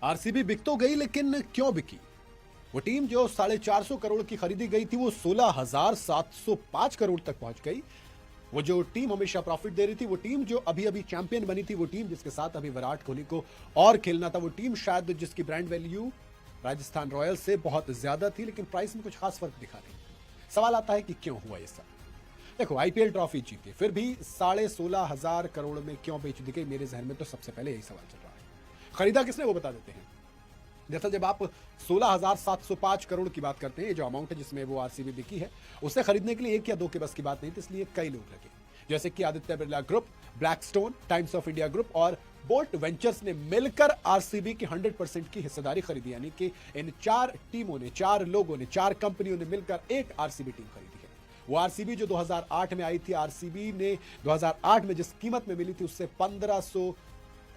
RCB बिक तो गई, लेकिन क्यों बिकी? वो टीम जो 450 करोड़ की खरीदी गई थी वो 16,705 करोड़ तक पहुंच गई। वो जो टीम हमेशा प्रॉफिट दे रही थी, वो टीम जो अभी अभी चैंपियन बनी थी, वो टीम जिसके साथ अभी विराट कोहली को और खेलना था, वो टीम शायद जिसकी ब्रांड वैल्यू राजस्थान रॉयल्स से बहुत ज्यादा थी, लेकिन प्राइस में कुछ खास फर्क दिखा नहीं। सवाल आता है कि क्यों हुआ ये सब। देखो, आईपीएल ट्रॉफी जीती, फिर भी 16,500 करोड़ में क्यों बेच दी गई? मेरे जहन में तो सबसे पहले यही सवाल चल रहा है। खरीदा किसने वो बता देते हैं। जैसा जब आप 16,705 करोड़ की बात करते हैं, ये जो अमाउंट है जिसमें वो आरसीबी बिकी है, उसे खरीदने के लिए एक या दो के बस की बात नहीं थी, इसलिए कई लोग लगे, जैसे कि Aditya Birla group, Blackstone, times of India group और बोल्ट वेंचर्स ने मिलकर आरसीबी की 100% की हिस्सेदारी खरीदी। यानी कि इन चार टीमों ने, चार लोगों ने, चार कंपनियों ने मिलकर एक आरसीबी टीम खरीदी है। वो आरसीबी जो 2008 में आई थी, आरसीबी ने 2008 में जिस कीमत में मिली थी उससे 1500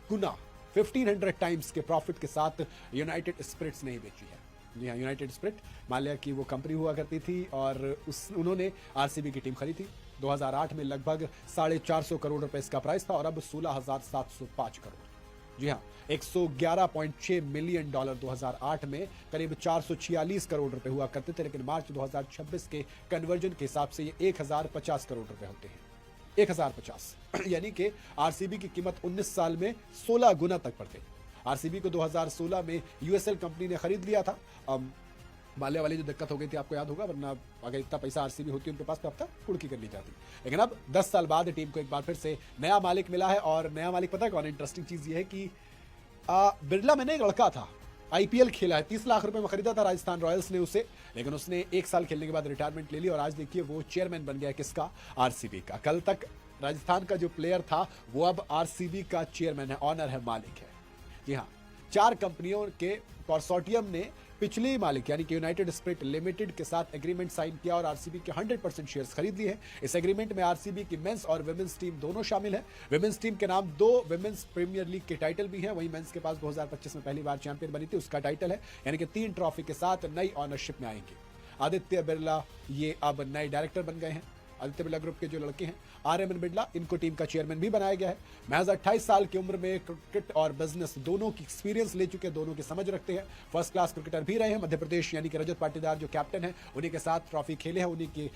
गुना, 1500 टाइम्स के प्रॉफिट के साथ यूनाइटेड स्पिरिट्स ने ही बेची है। जी हाँ, यूनाइटेड स्पिरिट, मान लिया कि वो कंपनी हुआ करती थी और उन्होंने आरसीबी की टीम खरीदी थी। 2008 में लगभग 450 करोड़ रुपए इसका प्राइस था और अब 16,705 करोड़। जी हाँ, 111.6 मिलियन डॉलर 2008 में करीब 446 करोड़ रुपए हुआ करते थे, लेकिन मार्च 2026 के कन्वर्जन के हिसाब से ये 1050 करोड़ रुपए होते हैं। 1050 यानी कि आरसीबी की कीमत 19 साल में 16 गुना तक बढ़ गई। आरसीबी को 2016 में यूएसएल कंपनी ने खरीद लिया था। माल्या वाली जो दिक्कत हो गई थी आपको याद होगा, वरना अगर इतना पैसा आरसीबी होती उनके पास तो अब तक कुड़की कर ली जाती। लेकिन अब 10 साल बाद टीम को एक बार फिर से नया मालिक मिला है, और नया मालिक पता है कौन? इंटरेस्टिंग चीज ये है कि बिरला मैंने एक लड़का था, आईपीएल खेला है, 30 लाख रुपए में खरीदा था राजस्थान रॉयल्स ने उसे, लेकिन उसने एक साल खेलने के बाद रिटायरमेंट ले ली और आज देखिए वो चेयरमैन बन गया। किसका? आरसीबी का। कल तक राजस्थान का जो प्लेयर था वो अब आरसीबी का चेयरमैन है, ऑनर है, मालिक है। जी हाँ, चार कंपनियों के कंसोर्टियम ने पिछले मालिक यानी कि यूनाइटेड स्पिरिट लिमिटेड के साथ एग्रीमेंट साइन किया और आरसीबी के 100% शेयर्स खरीद लिए हैं। इस एग्रीमेंट में आरसीबी की मेंस और विमेंस टीम दोनों शामिल है। विमेंस टीम के नाम 2 विमेंस प्रीमियर लीग के टाइटल भी हैं। वहीं मेंस के पास 2025 में पहली बार चैंपियन बनी थी, उसका टाइटल है। यानी कि 3 ट्रॉफी के साथ नई ऑनरशिप में आएंगे। आदित्य बिरला ये अब नए डायरेक्टर बन गए हैं। आदित्य बिरला ग्रुप के जो लड़के हैं, आर्यमन बिरला, इनको टीम का चेयरमैन भी बनाया गया है। महज 28 साल की उम्र में क्रिकेट और बिजनेस दोनों की एक्सपीरियंस ले चुके, दोनों की समझ रखते हैं। फर्स्ट क्लास क्रिकेटर भी रहे हैं। मध्य प्रदेश यानी कि रजत पाटीदार जो कैप्टन है, उन्हीं के साथ ट्रॉफी खेले हैं, उन्हीं के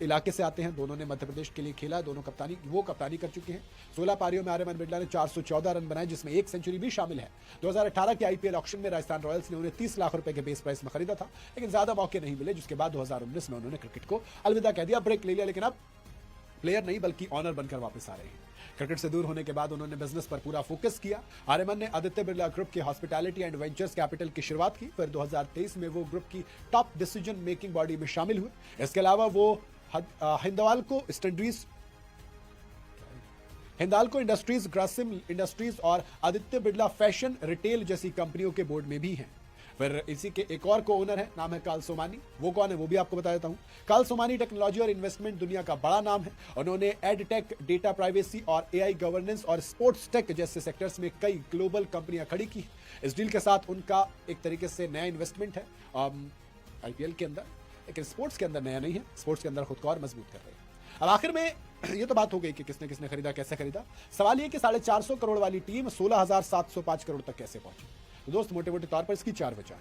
इलाके से आते हैं। दोनों ने मध्य प्रदेश के लिए खेला, दोनों कप्तानी कर चुके हैं। 16 पारियों में आर्यमन बिरला ने 414 रन बनाए, जिसमें 1 सेंचुरी भी शामिल है। 2018 के आईपीएल ऑक्शन में राजस्थान रॉयल्स ने उन्हें 30 लाख रुपए के बेस प्राइस में खरीदा था, लेकिन ज्यादा मौके नहीं मिले, जिसके बाद 2019 में उन्होंने क्रिकेट को अलविदा कह दिया, ब्रेक ले लिया। लेकिन अब प्लेयर नहीं बल्कि ऑनर बनकर वापस आ रहे हैं। क्रिकेट से दूर होने के बाद उन्होंने बिजनेस पर पूरा फोकस किया। आर्यमन ने आदित्य बिरला ग्रुप के हॉस्पिटैलिटी एंड वेंचर्स कैपिटल की शुरुआत की। फिर 2023 में वो ग्रुप की टॉप डिसीजन मेकिंग बॉडी में शामिल हुए। इसके अलावा वो हिंदाल्को इंडस्ट्रीज, ग्रासिम इंडस्ट्रीज और आदित्य बिरला फैशन रिटेल जैसी कंपनियों के बोर्ड में भी हैं। फिर इसी के एक और को ओनर है, नाम है कार्ल सोमानी। वो कौन है वो भी आपको बता देता हूं। कार्ल सोमानी टेक्नोलॉजी और इन्वेस्टमेंट दुनिया का बड़ा नाम है। उन्होंने एड टेक, डेटा प्राइवेसी और एआई गवर्नेंस और स्पोर्ट्स टेक जैसे सेक्टर्स में कई ग्लोबल कंपनियां खड़ी की। इस डील के साथ उनका एक तरीके से नया इन्वेस्टमेंट है आईपीएल के अंदर, लेकिन स्पोर्ट्स के अंदर नया नहीं है। स्पोर्ट्स के अंदर खुद को और मजबूत कर रहे हैं। अब आखिर में ये तो बात हो गई कि किसने किसने खरीदा, कैसे खरीदा। सवाल ये कि 450 करोड़ वाली टीम 16,705 करोड़ तक कैसे पहुंची। तो दोस्त, मोटे मोटे तौर पर इसकी 4 वजह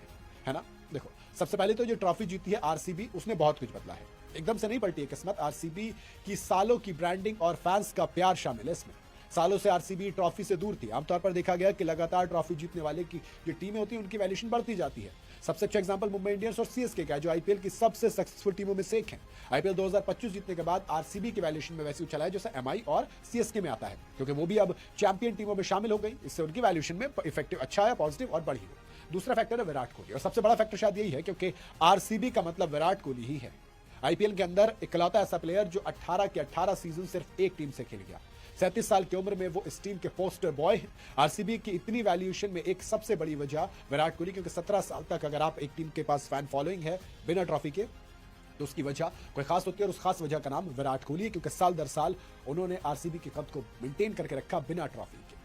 है ना। देखो, सबसे पहले तो जो ट्रॉफी जीती है आरसीबी, उसने बहुत कुछ बदला है। एकदम से नहीं पलटी है किस्मत। आरसीबी की सालों की ब्रांडिंग और फैंस का प्यार शामिल है इसमें। सालों से आरसीबी ट्रॉफी से दूर थी। आमतौर पर देखा गया कि लगातार ट्रॉफी जीतने वाले की जो टीमें होती हैं उनकी वैल्यूएशन बढ़ती जाती है। सबसे अच्छा एग्जांपल मुंबई इंडियंस और सीएसके का, जो आईपीएल की सबसे सक्सेसफुल टीमों में से एक है। आईपीएल 2025 जीतने के बाद आरसीबी की वैल्यूएशन में वैसे उछला है जैसे एमआई और सीएसके में आता है, क्योंकि वो भी अब चैंपियन टीमों में शामिल हो गई। इससे उनकी वैल्यूएशन में इफेक्टिव अच्छा है, पॉजिटिव और बढ़ी है। दूसरा फैक्टर है विराट कोहली, और सबसे बड़ा फैक्टर शायद यही है क्योंकि आरसीबी का मतलब विराट कोहली ही है। आईपीएल के अंदर इकलौता ऐसा प्लेयर जो 18 के 18 सीजन सिर्फ एक टीम से खेल गया। 37 साल की उम्र में वो इस टीम के पोस्टर बॉय हैं। आरसीबी की इतनी वैल्यूएशन में एक सबसे बड़ी वजह विराट कोहली, क्योंकि 17 साल तक अगर आप एक टीम के पास फैन फॉलोइंग है बिना ट्रॉफी के, तो उसकी वजह कोई खास होती है, और उस खास वजह का नाम विराट कोहली है, क्योंकि साल दर साल उन्होंने आरसीबी के कद को मेंटेन करके रखा बिना ट्रॉफी के।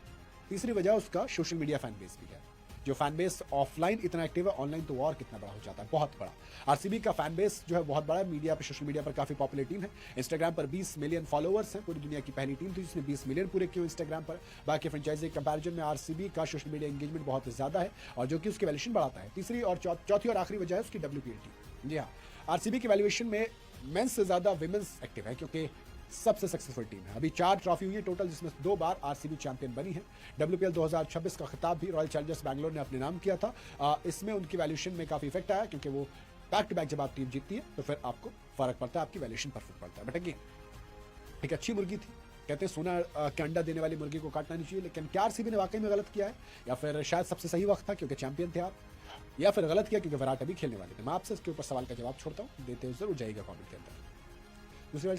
तीसरी वजह उसका सोशल मीडिया फैन बेस भी है। जो फैन बेस ऑफलाइन इतना एक्टिव है, ऑनलाइन तो और कितना बड़ा हो जाता है, बहुत बड़ा। आरसीबी का फैन बेस जो है बहुत बड़ा है, मीडिया पर, सोशल मीडिया पर काफी पॉपुलर टीम है। इंस्टाग्राम पर 20 मिलियन फॉलोअर्स हैं, पूरी दुनिया की पहली टीम थी जिसने 20 मिलियन पूरे किए इंस्टाग्राम पर। बाकी फ्रेंचाइजी के कंपैरिजन में आरसीबी का सोशल मीडिया एंगेजमेंट बहुत ज्यादा है और जो कि उसकी वैल्यूएशन बढ़ाता है। तीसरी और चौथी और आखिरी वजह है उसकी WPLT। जी हाँ, आरसीबी की वैल्यूएशन में मेंस से ज्यादा विमेंस एक्टिव है क्योंकि सबसे सक्सेसफुल टीम है। अभी 4 ट्रॉफी हुई है टोटल, जिसमें 2 बार आरसीबी चैंपियन बनी है। WPL 2026 का खिताब भी रॉयल चैलेंजर्स बैंगलोर ने अपने नाम किया था। इसमें उनकी वैल्यूएशन में काफी इफेक्ट आया क्योंकि वो बैक टू बैक जब आप टीम जीतती है तो फिर आपको फर्क पड़ता है, आपकी वैल्यूएशन पर फर्क पड़ता है। बट अगेन एक अच्छी मुर्गी थी, कहते हैं सोना के अंडा देने वाली मुर्गी को काटना नहीं चाहिए। लेकिन क्या आरसीबी ने वाकई में गलत किया है, या फिर शायद सबसे सही वक्त था क्योंकि चैंपियन थे आप, या फिर गलत किया क्योंकि विराट अभी खेलने वाले थे? मैं आपसे इसके ऊपर सवाल का जवाब छोड़ता हूँ, देते हुए जरूर जाइएगा कमेंट के अंदर। दूसरी बात